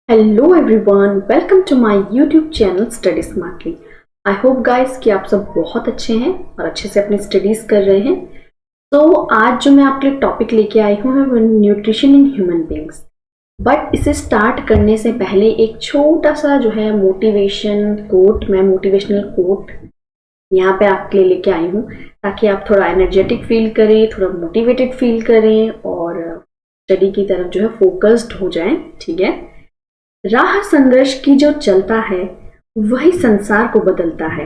Hello everyone, welcome to my YouTube channel Study Smartly. I hope guys कि आप सब बहुत अच्छे हैं और अच्छे से अपनी स्टडीज कर रहे हैं। तो आज जो मैं आपके लिए टॉपिक लेके आई हूँ है nutrition in human beings. But इसे स्टार्ट करने से पहले एक छोटा सा जो है मोटिवेशनल कोट यहाँ पे आपके लिए लेके आई हूँ, ताकि आप थोड़ा एनर्जेटिक फील करें, थोड़ा मोटिवेटेड फील करें और स्टडी की तरफ जो है फोकस्ड हो जाएं। ठीक है। राह संघर्ष की जो चलता है वही संसार को बदलता है।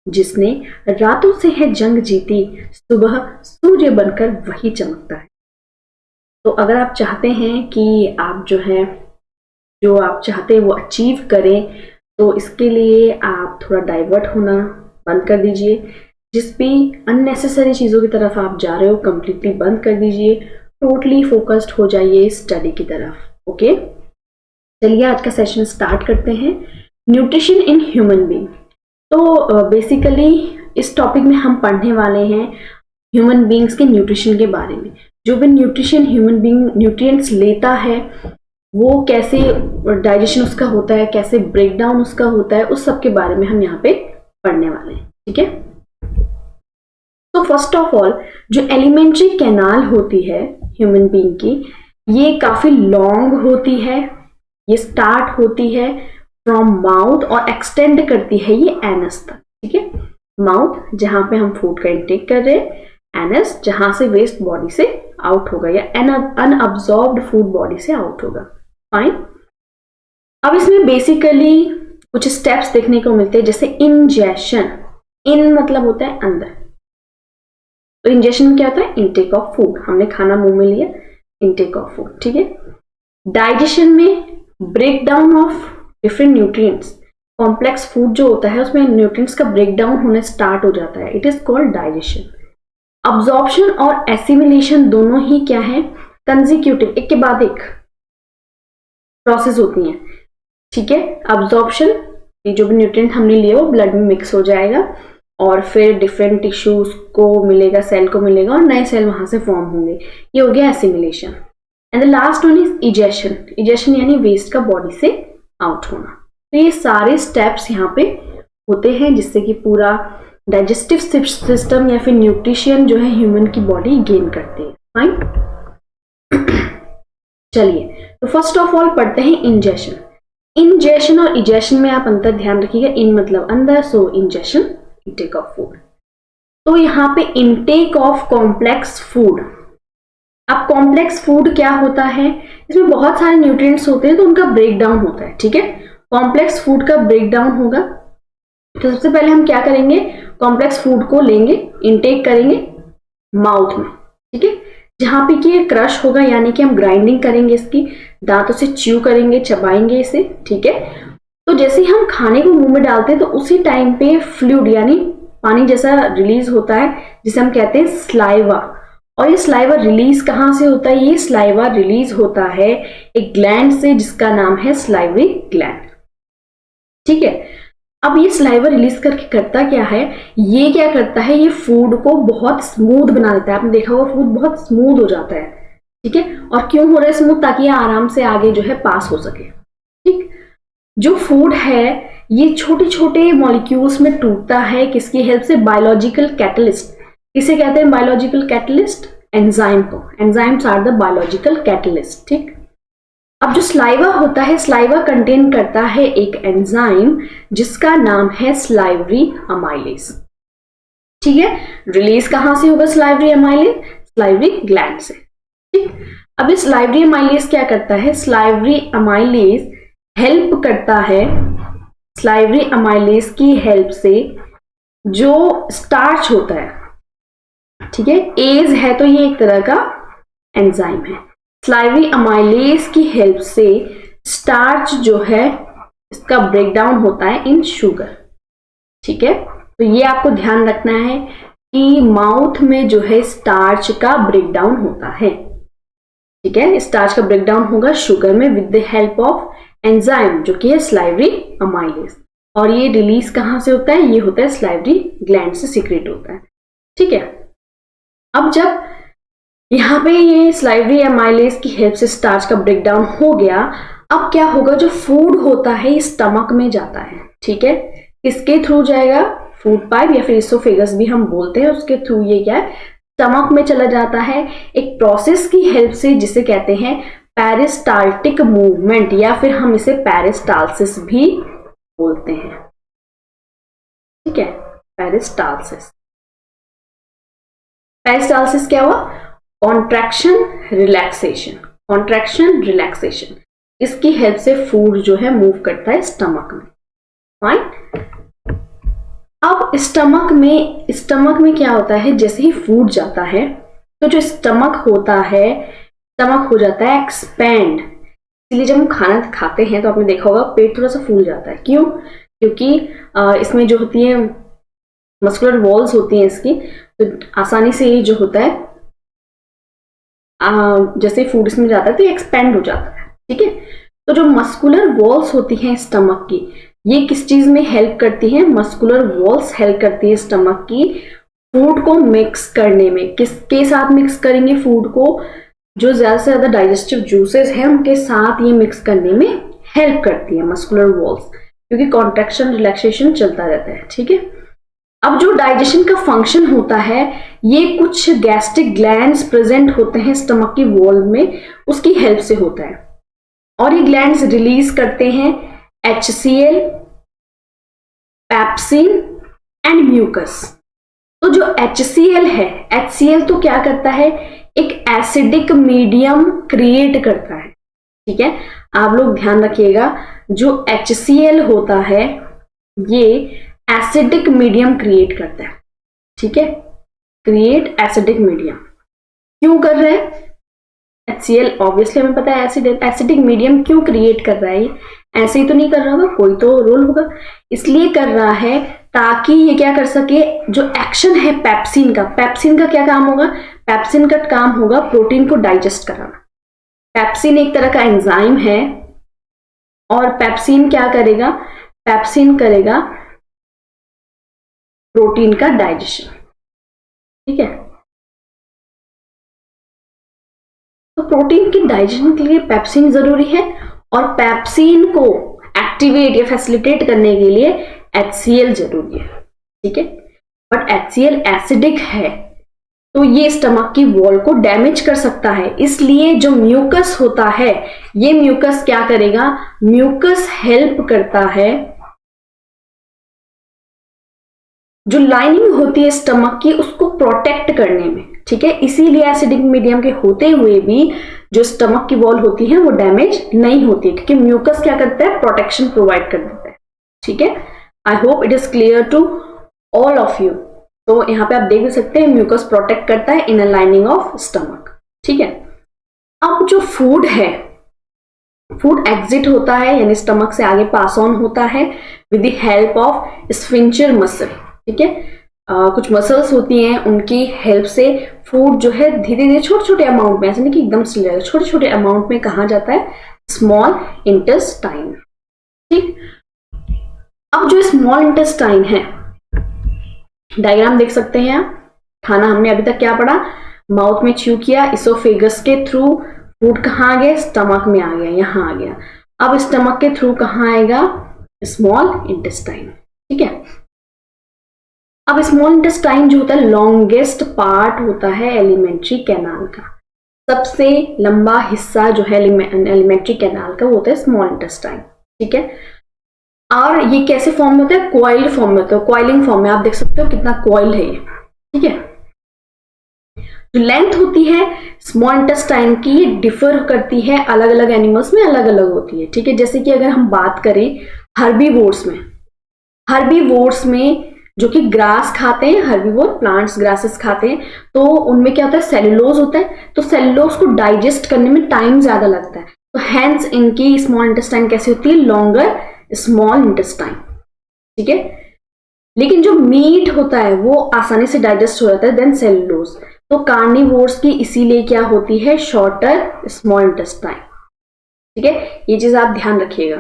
जिसने रातों से है जंग जीती, सुबह सूर्य बनकर वही चमकता है। तो अगर आप चाहते हैं कि आप जो आप चाहते हैं वो अचीव करें, तो इसके लिए आप थोड़ा डाइवर्ट होना बंद कर दीजिए। जिस भी अननेसेसरी चीज़ों की तरफ आप जा रहे हो कंप्लीटली बंद कर दीजिए। टोटली फोकस्ड हो जाइए स्टडी की तरफ। ओके, चलिए आज का सेशन स्टार्ट करते हैं। Nutrition in human being. तो बेसिकली इस टॉपिक में हम पढ़ने वाले हैं ह्यूमन बीइंग्स के न्यूट्रिशन के बारे में। जो भी न्यूट्रिशन ह्यूमन बीइंग न्यूट्रिएंट्स लेता है वो कैसे डाइजेशन उसका होता है, कैसे ब्रेक डाउन उसका होता है, उस सब के बारे में हम यहाँ पे पढ़ने वाले हैं। ठीक है। तो फर्स्ट ऑफ ऑल जो एलिमेंट्री कैनाल होती है ह्यूमन बीइंग की, ये काफी लॉन्ग होती है। ये स्टार्ट होती है फ्रॉम माउथ और एक्सटेंड करती है ये एनस तक। ठीक है। माउथ जहां पे हम फूड का इंटेक कर रहे हैं, एनस जहां से वेस्ट बॉडी से आउट होगा या अनअब्सॉर्ब्ड फूड बॉडी से आउट होगा। फाइन। अब इसमें बेसिकली कुछ स्टेप्स देखने को मिलते हैं, जैसे इंजेशन। इन मतलब होता है अंदर, तो इंजेशन में क्या होता है? Intake of food. हमने खाना मुंह में लिया, इनटेक ऑफ फूड। ठीक है। डाइजेशन में break down of different nutrients. Complex food जो होता है उसमें न्यूट्रिएंट्स का ब्रेक डाउन होने स्टार्ट हो जाता है, it is called digestion. Absorption और एसिमिलेशन दोनों ही क्या है? कंजिक्यूटिव, एक के बाद एक प्रोसेस होती हैं। ठीक है। अब्जॉर्प्शन, ये जो भी न्यूट्रिएंट हमने लिए वो ब्लड में मिक्स हो जाएगा और फिर डिफरेंट टिश्यूज को मिलेगा, सेल को मिलेगा और नए सेल वहां से फॉर्म होंगे। ये हो गया assimilation. And the last one is egestion. Egestion यानी वेस्ट का बॉडी से आउट होना। तो ये सारे स्टेप्स यहाँ पे होते हैं जिससे कि पूरा डाइजेस्टिव सिस्टम या फिर न्यूट्रिशन जो है ह्यूमन की बॉडी गेन करती है। फाइन। चलिए, तो फर्स्ट ऑफ ऑल पढ़ते हैं इंजेशन। इंजेशन और इजेशन में आप अंतर ध्यान रखिएगा। इन मतलब अंदर, सो इंजेशन इनटेक ऑफ फूड। तो यहाँ पे इनटेक ऑफ कॉम्प्लेक्स फूड। अब कॉम्प्लेक्स फूड क्या होता है? इसमें बहुत सारे न्यूट्रिएंट्स होते हैं तो उनका ब्रेक डाउन होता है। ठीक है। कॉम्प्लेक्स फूड का ब्रेक डाउन होगा तो सबसे पहले हम क्या करेंगे? कॉम्प्लेक्स फूड को लेंगे, इनटेक करेंगे माउथ में। ठीक है। जहां पे कि क्रश होगा, यानी कि हम ग्राइंडिंग करेंगे, इसकी दांतों से च्यू करेंगे, चबाएंगे इसे। ठीक है। तो जैसे ही हम खाने को मुंह में डालते हैं तो उसी टाइम पे फ्लूइड यानी पानी जैसा रिलीज होता है, जिसे हम कहते हैं स्लाइवा। और ये स्लाइवा रिलीज कहां से होता है? ये स्लाइवा रिलीज होता है एक ग्लैंड से जिसका नाम है स्लाइवरी ग्लैंड। ठीक है। अब ये स्लाइवा रिलीज करके करता क्या है? ये क्या करता है? ये फूड को बहुत स्मूथ बना देता है। आपने देखा होगा फूड बहुत स्मूथ हो जाता है। ठीक है। और क्यों हो रहा है स्मूथ? ताकि ये आराम से आगे जो है पास हो सके। ठीक। जो फूड है ये छोटे छोटे मॉलिक्यूल्स में टूटता है, किसकी हेल्प से? Biological catalyst. किसे कहते हैं बायोलॉजिकल कैटलिस्ट? एंजाइम को। Enzymes are the biological catalyst. ठीक। अब जो स्लाइवा होता है, स्लाइवा कंटेन करता है एक एंजाइम जिसका नाम है स्लाइवरी अमाइलेज। ठीक है। रिलीज कहां से होगा स्लाइवरी अमाइलेज? स्लाइवरी ग्लैंड से। ठीक। अब इस स्लाइवरी अमाइलेज क्या करता है? स्लाइवरी अमाइलेज हेल्प करता है, स्लाइवरी अमाइलेज की हेल्प से जो स्टार्च होता है, ठीक है, एज है तो ये एक तरह का एंजाइम है। स्लाइवरी अमाइलेज की हेल्प से स्टार्च जो है इसका ब्रेक डाउन होता है इन शुगर। ठीक है। तो ये आपको ध्यान रखना है कि माउथ में जो है स्टार्च का ब्रेक डाउन होता है। ठीक है। स्टार्च का ब्रेक डाउन होगा शुगर में with the help of enzyme जो कि है स्लाइवरी अमाइलेज। और ये रिलीज कहां से होता है? ये होता है स्लाइवरी ग्लैंड से सीक्रेट होता है। ठीक है। अब जब यहाँ पे ये स्लाइवरी अमाइलेज की हेल्प से स्टार्च का ब्रेकडाउन हो गया, अब क्या होगा, जो फूड होता है ये स्टमक में जाता है, ठीक है, किसके थ्रू जाएगा, फूड पाइप या फिर इसोफेगस भी हम बोलते हैं, उसके थ्रू ये क्या है, स्टमक में चला जाता है एक प्रोसेस की हेल्प से जिसे कहते हैं पेरिस्टाल्टिक मूवमेंट, या फिर हम इसे पेरिस्टालसिस भी बोलते हैं, ठीक है, पेरिस्टालसिस। पेरिस्टालसिस क्या हुआ, कॉन्ट्रैक्शन रिलैक्सेशन, कॉन्ट्रैक्शन रिलैक्सेशन, इसकी हेल्प से फूड जो है मूव करता है स्टमक में, फाइन। अब स्टमक में क्या होता है, जैसे ही फूड जाता है तो जो स्टमक होता है, स्टमक हो जाता है एक्सपेंड। इसलिए जब हम खाना खाते हैं तो आपने देखा होगा पेट थोड़ा सा फूल जाता है, क्यों, क्योंकि इसमें जो होती है मस्कुलर वॉल्स होती हैं इसकी, तो आसानी से ये जो होता है जैसे फूड इसमें जाता है तो ये एक्सपेंड हो जाता है, ठीक है। तो जो मस्कुलर वॉल्स होती हैं स्टमक की, ये किस चीज में हेल्प करती है, मस्कुलर वॉल्स हेल्प करती है स्टमक की फूड को मिक्स करने में। किसके साथ मिक्स करेंगे फूड को, जो ज्यादा से ज्यादा डाइजेस्टिव जूसेस हैं उनके साथ ये मिक्स करने में हेल्प करती है मस्कुलर वॉल्स, क्योंकि कॉन्ट्रैक्शन रिलैक्सेशन चलता रहता है, ठीक है। अब जो डाइजेशन का फंक्शन होता है, ये कुछ गैस्ट्रिक ग्लैंड्स प्रेजेंट होते हैं स्टमक की वॉल में, उसकी हेल्प से होता है, और ये ग्लैंड्स रिलीज करते हैं HCl, पेप्सिन एंड म्यूकस। तो जो HCl है, HCl तो क्या करता है, एक एसिडिक मीडियम क्रिएट करता है, ठीक है। आप लोग ध्यान रखिएगा, जो HCl होता है ये एसिडिक मीडियम क्रिएट करता है, ठीक है, क्रिएट एसिडिक मीडियम। क्यों कर रहा है, HCl ऑब्वियसली हमें पता है एसिडिक मीडियम क्यों क्रिएट कर रहा है, ऐसे ही तो नहीं कर रहा होगा, कोई तो रोल होगा, इसलिए कर रहा है ताकि ये क्या कर सके, जो एक्शन है पेप्सिन का क्या काम होगा, पेप्सिन का काम होगा प्रोटीन को डाइजेस्ट कराना। पेप्सिन एक तरह का एंजाइम है, और पेप्सिन क्या करेगा, पेप्सिन करेगा प्रोटीन का डाइजेशन, ठीक है। तो प्रोटीन के डाइजेशन के लिए पेप्सिन जरूरी है, और पेप्सिन को एक्टिवेट या फैसिलिटेट करने के लिए HCl जरूरी है, ठीक है। बट HCl एसिडिक है, तो ये स्टमक की वॉल को डैमेज कर सकता है, इसलिए जो म्यूकस होता है, ये म्यूकस क्या करेगा, म्यूकस हेल्प करता है, जो लाइनिंग होती है स्टमक की उसको प्रोटेक्ट करने में, ठीक है। इसीलिए एसिडिक मीडियम के होते हुए भी जो स्टमक की वॉल होती है वो डैमेज नहीं होती, क्योंकि म्यूकस क्या करता है, प्रोटेक्शन प्रोवाइड कर देता है, ठीक है। I hope it is clear to all of you. तो यहाँ पे आप देख सकते हैं म्यूकस प्रोटेक्ट करता है इन लाइनिंग ऑफ स्टमक, ठीक है। अब जो फूड है, फूड एग्जिट होता है, यानी स्टमक से आगे पास ऑन होता है with the help of sphincter muscle, ठीक है। कुछ मसल्स होती हैं, उनकी हेल्प से फूड जो है धीरे धीरे छोटे छोटे अमाउंट में, ऐसे नहीं कि एकदम से ले, छोटे छोटे अमाउंट में कहाँ जाता है, स्मॉल इंटेस्टाइन, ठीक। अब जो स्मॉल इंटेस्टाइन है, डायग्राम देख सकते हैं आप, खाना हमने अभी तक क्या पढ़ा, माउथ में च्यू किया, इसोफेगस के थ्रू फूड कहाँ आ गया, स्टमक में आ गया, यहाँ आ गया। अब स्टमक के थ्रू कहाँ आएगा, स्मॉल इंटेस्टाइन, ठीक है। अब स्मॉल इंटेस्टाइन जो होता है लॉन्गेस्ट पार्ट होता है एलिमेंट्री कैनाल का, सबसे लंबा हिस्सा जो है एलिमेंट्री कैनाल का वो होता है स्मॉल इंटेस्टाइन, ठीक है। और ये कैसे फॉर्म में होता है, कॉइल्ड फॉर्म में होता है, कॉइलिंग फॉर्म में, आप देख सकते हो कितना कॉइल है ये, ठीक है। जो लेंथ होती है स्मॉल इंटेस्टाइन की, ये डिफर करती है, अलग अलग एनिमल्स में अलग अलग होती है, ठीक है। जैसे कि अगर हम बात करें हर्बीवोर्स में जो कि ग्रास खाते हैं, हर्बीवोर प्लांट्स ग्रासेस खाते हैं, तो उनमें क्या होता है, सेलुलोज होता है, तो सेलुलोज को डाइजेस्ट करने में टाइम ज्यादा लगता है, तो हैंस इनकी स्मॉल इंटेस्टाइन कैसी होती है, लॉन्गर स्मॉल इंटेस्टाइन, ठीक है। लेकिन जो मीट होता है वो आसानी से डाइजेस्ट हो जाता है देन सेलुलोज, तो कार्निवोर्स की इसीलिए क्या होती है, शॉर्टर स्मॉल इंटेस्टाइन, ठीक है। ये चीज आप ध्यान रखिएगा।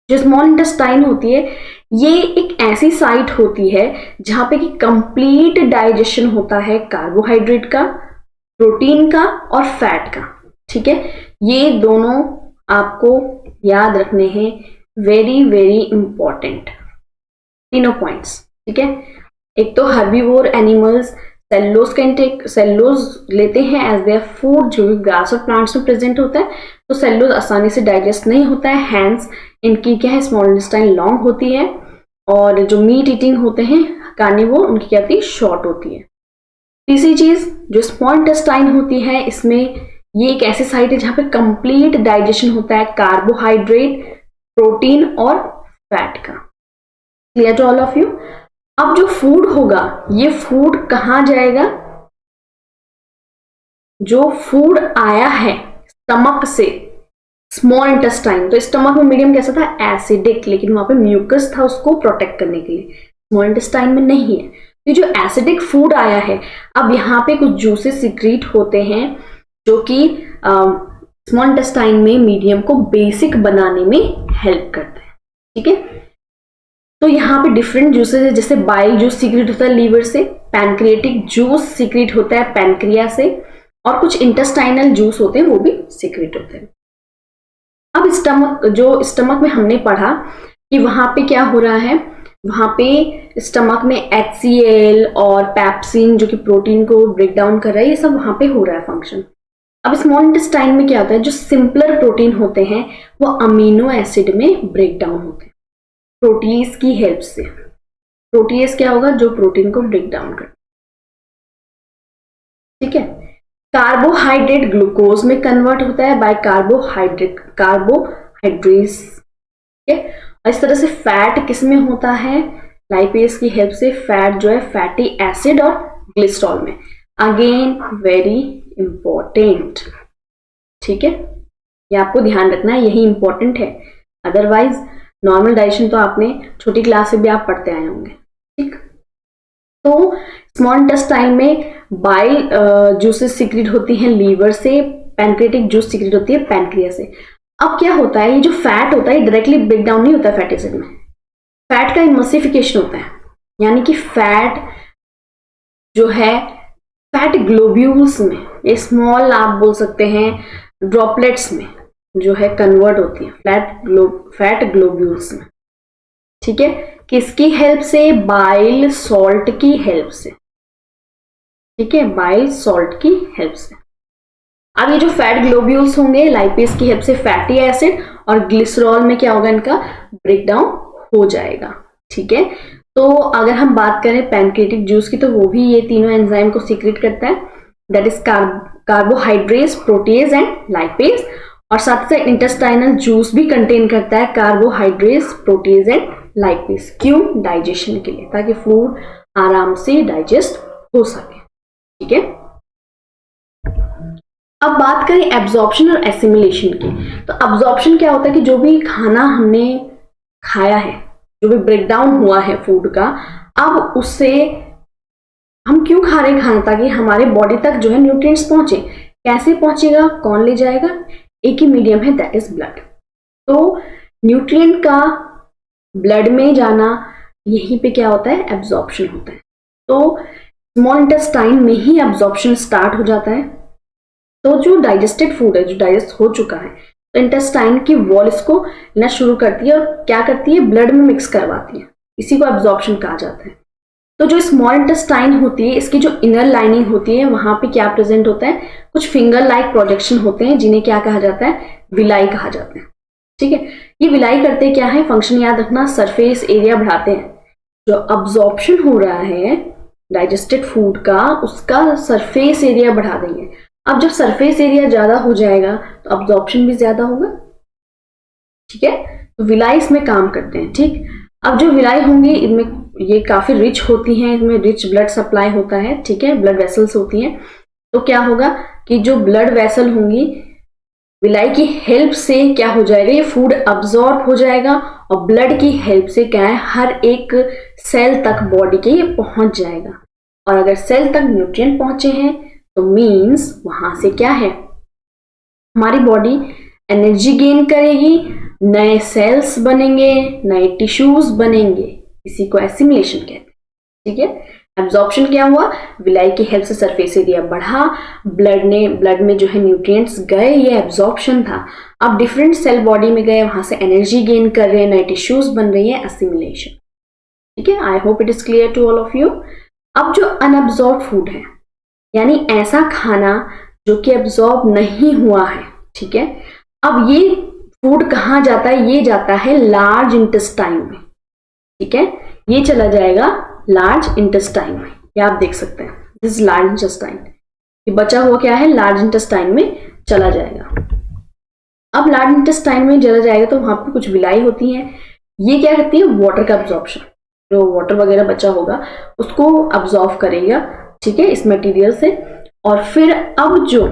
जो स्मॉल इंटेस्टाइन होती है ये एक ऐसी साइट होती है जहां पे कि कंप्लीट डाइजेशन होता है कार्बोहाइड्रेट का, प्रोटीन का और फैट का, ठीक है। ये दोनों आपको याद रखने हैं, वेरी वेरी इंपॉर्टेंट, तीनों पॉइंट्स, ठीक है। एक तो हर्बीवोर एनिमल्स सेलुलोज का इंटेक, सेलुलोज लेते हैं एज देयर फूड, जो भी ग्रास और प्लांट्स में प्रेजेंट होता है, तो सेलुलोज आसानी से डाइजेस्ट नहीं होता है, हैंस इनकी क्या है, स्मॉल इंटेस्टाइन लॉन्ग होती है, और जो मीट ईटिंग होते हैं कार्निवोर, उनकी क्या होती है, शॉर्ट होती है। तीसरी चीज जो स्मॉल इंटेस्टाइन होती है, इसमें ये एक ऐसी साइट है जहां पे कंप्लीट डाइजेशन होता है कार्बोहाइड्रेट, प्रोटीन और फैट का। Clear to all of you. अब जो फूड होगा, ये फूड कहां जाएगा, जो फूड आया है स्टमक से, स्मॉल इंटेस्टाइन, तो स्टमक में मीडियम कैसा था, एसिडिक, लेकिन वहां पे म्यूकस था उसको प्रोटेक्ट करने के लिए, स्मॉल इंटेस्टाइन में नहीं है। तो जो एसिडिक फूड आया है, अब यहाँ पे कुछ जूसेस सिक्रीट होते हैं जो कि स्मॉल इंटेस्टाइन में मीडियम को बेसिक बनाने में हेल्प करते हैं, ठीक है। तो यहाँ पे डिफरेंट जूसेस है, जैसे बाइल जूस सीक्रेट होता है लीवर से, पैनक्रिएटिक जूस सीक्रेट होता है पैनक्रिया से, और कुछ इंटेस्टाइनल जूस होते हैं वो भी सीक्रेट होते हैं। अब स्टमक में हमने पढ़ा कि वहां पे क्या हो रहा है, वहां पे स्टमक में HCl और पैप्सिन जो कि प्रोटीन को ब्रेक डाउन कर रहा है, ये सब वहां पे हो रहा है फंक्शन। अब स्मॉल इंटेस्टाइन में क्या होता है, जो सिंपलर प्रोटीन होते हैं वो अमीनो एसिड में ब्रेक डाउन होते हैं प्रोटीज की हेल्प से। प्रोटीज क्या होगा, जो प्रोटीन को ब्रेक डाउन कर, ठीक है। कार्बोहाइड्रेट ग्लूकोज में कन्वर्ट होता है बाय कार्बोहाइड्रेस, ठीक है। और इस तरह से फैट किस में होता है, लाइपेज की हेल्प से फैट जो है फैटी एसिड और ग्लिसरॉल में। अगेन वेरी इंपॉर्टेंट, ठीक है, ये आपको ध्यान रखना है, यही इंपॉर्टेंट है। अदरवाइज नॉर्मल डाइजेशन तो आपने छोटी क्लास से भी आप पढ़ते आए होंगे, ठीक। तो स्मॉल इंटेस्टाइन में बाइल जूसेस सीक्रेट होती हैं लीवर से, पैनक्रिएटिक जूस सीक्रेट होती है पैनक्रिया से। अब क्या होता है, ये जो फैट होता है डायरेक्टली ब्रेक डाउन नहीं होता है फैटी एसिड में, फैट का इमल्सिफिकेशन होता है, यानी कि फैट जो है फैट ग्लोब्यूल्स में, ये स्मॉल आप बोल सकते हैं ड्रॉपलेट्स में जो है कन्वर्ट होती है फैट ग्लोब्यूल्स में, ठीक है। किसकी हेल्प से, बाइल सॉल्ट की हेल्प से, ठीक है, बाइल सॉल्ट की हेल्प से। अब ये जो फैट ग्लोब्यूल्स होंगे लाइपेज की हेल्प से फैटी एसिड और ग्लिसरॉल में क्या होगा, इनका ब्रेकडाउन हो जाएगा, ठीक है। तो अगर हम बात करें पैनक्रिएटिक जूस की, तो वो भी ये तीनों एंजाइम को सीक्रेट करता है, that is carbohydrase, protease and lipase, और साथ से इंटेस्टाइनल जूस भी कंटेन करता है कार्बोहाइड्रेस, प्रोटीज एंड लाइपेज। क्यों, डाइजेशन के लिए, ताकि फूड आराम से डाइजेस्ट हो सके, ठीक है। अब बात करें एब्जॉर्प्शन और एसिमिलेशन की, तो एब्जॉर्प्शन क्या होता है कि जो भी खाना हमने खाया है, जो भी ब्रेकडाउन हुआ है फूड का, अब उससे हम क्यों खा रहे हैं खाना, ताकि हमारे बॉडी तक जो है न्यूट्रिएंट्स पहुंचे। कैसे पहुंचेगा, कौन ले जाएगा, एक ही मीडियम है, दैट इज ब्लड। तो न्यूट्रिएंट का ब्लड में जाना, यहीं पे क्या होता है, एब्जॉर्प्शन होता है। तो स्मॉल इंटेस्टाइन में ही एब्जॉर्प्शन स्टार्ट हो जाता है। तो जो डाइजेस्टेड फूड है, जो डाइजेस्ट हो चुका है, तो इंटेस्टाइन की वॉल इसको लेना शुरू करती है और क्या करती है, ब्लड में मिक्स करवाती है, इसी को एब्जॉर्प्शन कहा जाता है। तो जो स्मॉल इंटेस्टाइन होती है, इसकी जो इनर लाइनिंग होती है, वहां पे क्या प्रेजेंट होता है, कुछ फिंगर लाइक प्रोजेक्शन होते हैं, जिन्हें क्या कहा जाता है, विलाई कहा जाता है, ठीक है। ये विलाई करते क्या है, फंक्शन याद रखना, सरफेस एरिया बढ़ाते हैं। जो अब्जॉर्प्शन हो रहा है डाइजेस्टेड फूड का, उसका सरफेस एरिया बढ़ा देंगे। अब जब सरफेस एरिया ज्यादा हो जाएगा तो अब्जॉर्प्शन भी ज्यादा होगा, ठीक है। तो विलाई इसमें काम करते हैं, ठीक। अब जो विलाई होंगी, इनमें ये काफी रिच होती हैं, इसमें रिच ब्लड सप्लाई होता है, ठीक है, ब्लड वेसल्स होती हैं। तो क्या होगा कि जो ब्लड वेसल होंगी, विलाई की हेल्प से क्या हो जाएगा, ये फूड अब्जॉर्ब हो जाएगा, और ब्लड की हेल्प से क्या है, हर एक सेल तक बॉडी के ये पहुंच जाएगा। और अगर सेल तक न्यूट्रिएंट पहुंचे हैं तो मीन्स वहां से क्या है, हमारी बॉडी एनर्जी गेन करेगी, नए सेल्स बनेंगे, नए टिश्यूज बनेंगे, इसी को एसिमिलेशन कहते हैं, ठीक है। एब्जॉर्प्शन क्या हुआ, विलाई की हेल्प से सरफेस एरिया बढ़ा, ब्लड में जो है न्यूट्रिएंट्स गए, ये एब्जॉर्प्शन था। अब डिफरेंट सेल बॉडी में गए, वहां से एनर्जी गेन कर रहे हैं, नए टिश्यूज बन रही है, असिमिलेशन। ठीक है, I hope it is clear to all of you. अब जो अनअब्जॉर्ब फूड है, यानी ऐसा खाना जो कि एब्जॉर्ब नहीं हुआ है, ठीक है, अब ये फूड कहाँ जाता है, ये जाता है लार्ज इंटेस्टाइन में। ठीक है, ये चला जाएगा लार्ज इंटेस्टाइन में, ये आप देख सकते हैं, दिस लार्ज इंटेस्टाइन, ये बचा हुआ क्या है, लार्ज इंटेस्टाइन में चला जाएगा। अब लार्ज इंटेस्टाइन में चला जाएगा तो वहां पे कुछ विलाई होती हैं, ये क्या करती है, वाटर का अब्जॉर्प्शन, जो वाटर वगैरह बचा होगा उसको अब्जॉर्व करेगा, ठीक है, इस मटेरियल से। और फिर अब जो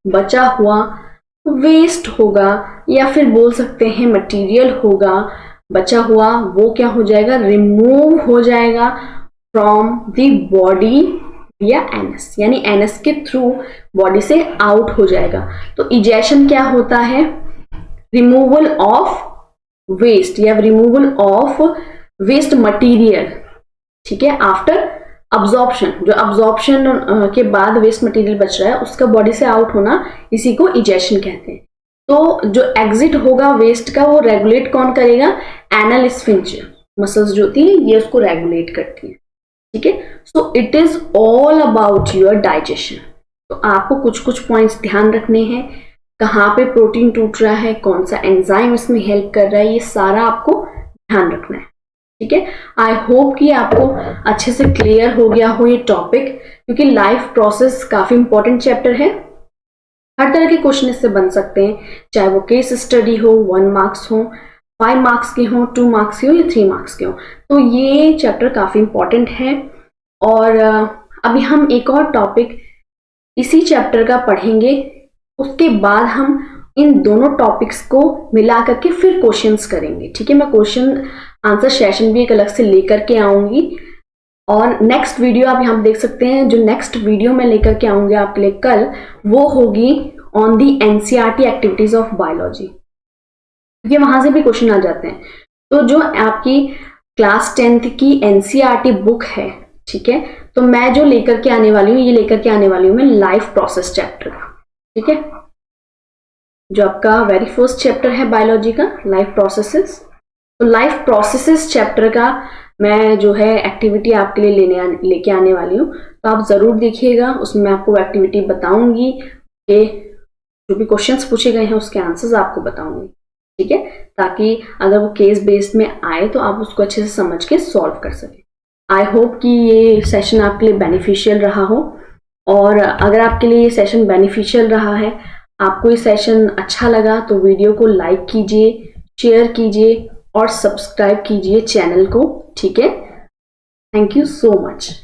बचा हुआ वेस्ट होगा या फिर बोल सकते हैं मटेरियल होगा बचा हुआ, वो क्या हो जाएगा, रिमूव हो जाएगा फ्रॉम द बॉडी या एनस, यानी एनस के थ्रू बॉडी से आउट हो जाएगा। तो इजेशन क्या होता है, रिमूवल ऑफ वेस्ट या रिमूवल ऑफ वेस्ट मटेरियल, ठीक है, आफ्टर अब्जॉर्प्शन। जो अब्जॉर्प्शन के बाद वेस्ट मटेरियल बच रहा है उसका बॉडी से आउट होना, इसी को इजेशन कहते हैं। तो जो एग्जिट होगा वेस्ट का, वो रेगुलेट कौन करेगा, एनल स्फिंक्टर मसल्स जो होती है ये उसको रेगुलेट करती है। ठीक है, so it is all about your digestion. तो आपको कुछ कुछ पॉइंट्स ध्यान रखने हैं, कहाँ पे प्रोटीन टूट रहा है, कौन सा एंजाइम इसमें हेल्प कर रहा है, ये सारा आपको ध्यान रखना है। ठीक है, आई होप कि आपको अच्छे से क्लियर हो गया हो ये टॉपिक, क्योंकि लाइफ प्रोसेस काफी इंपॉर्टेंट चैप्टर है। हर तरह के क्वेश्चन इससे बन सकते हैं, चाहे वो केस स्टडी हो, 1 मार्क्स हो, 5 मार्क्स के हो, 2 मार्क्स के हो या 3 मार्क्स के हो। तो ये चैप्टर काफी इंपॉर्टेंट है। और अभी हम एक और टॉपिक इसी चैप्टर का पढ़ेंगे, उसके बाद हम इन दोनों टॉपिक्स को मिला करके फिर क्वेश्चंस करेंगे। ठीक है, मैं क्वेश्चन आंसर सेशन भी एक अलग से लेकर के आऊंगी। और नेक्स्ट वीडियो आप यहाँ देख सकते हैं, जो नेक्स्ट वीडियो मैं लेकर के आऊंगी आपके लिए कल, वो होगी on the NCERT activities of biology, क्योंकि वहां से भी क्वेश्चन आ जाते हैं। तो जो आपकी क्लास 10th की एनसीईआरटी बुक है, ठीक है, तो मैं जो लेकर के आने वाली हूँ, ये लेकर के आने वाली हूँ मैं लाइफ प्रोसेस चैप्टर का। ठीक है, जो आपका वेरी फर्स्ट चैप्टर है बायोलॉजी का, लाइफ प्रोसेसेस। तो लाइफ प्रोसेसेस चैप्टर का मैं जो है एक्टिविटी आपके लिए लेके आने वाली हूँ, तो आप जरूर देखिएगा। उसमें मैं आपको एक्टिविटी बताऊंगी कि जो भी क्वेश्चंस पूछे गए हैं उसके आंसर्स आपको बताऊंगी। ठीक है, ताकि अगर वो केस बेस्ड में आए तो आप उसको अच्छे से समझ के सॉल्व कर सकें। आई होप कि ये सेशन आपके लिए बेनिफिशियल रहा हो। और अगर आपके लिए ये सेशन बेनिफिशियल रहा है, आपको ये सेशन अच्छा लगा, तो वीडियो को लाइक कीजिए, शेयर कीजिए और सब्सक्राइब कीजिए चैनल को। ठीक है, थैंक यू सो मच।